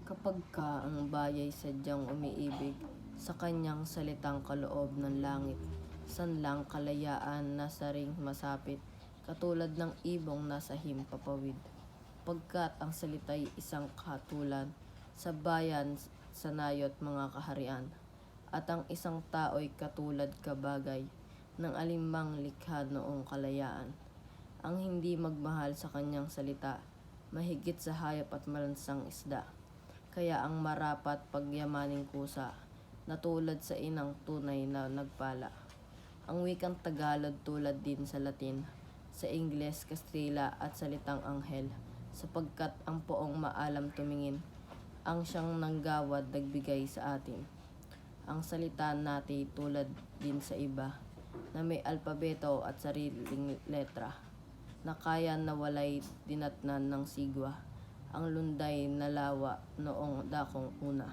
Kapagka ang baya'y sadyang umiibig sa kanyang salitang kaloob ng langit, sanlang kalayaan na saring masapit, katulad ng ibong nasa himpapawid. Pagkat ang salita'y isang kahatulan sa bayan, sa nayot mga kaharian, at ang isang tao'y katulad kabagay ng alinmang likha noong kalayaan. Ang hindi magmahal sa kanyang salita, mahigit sa hayop at malansang isda. Kaya ang marapat pagyamaning kusa, na tulad sa inang tunay na nagpala. Ang wikang Tagalog tulad din sa Latin, sa Ingles, Kastila at salitang anghel, sapagkat ang poong maalam tumingin, ang siyang nanggawad nagbigay sa atin. Ang salita natin tulad din sa iba, na may alpabeto at sariling letra, na kaya na walay dinatnan ng sigwa, ang lunday na lawa noong dakong una.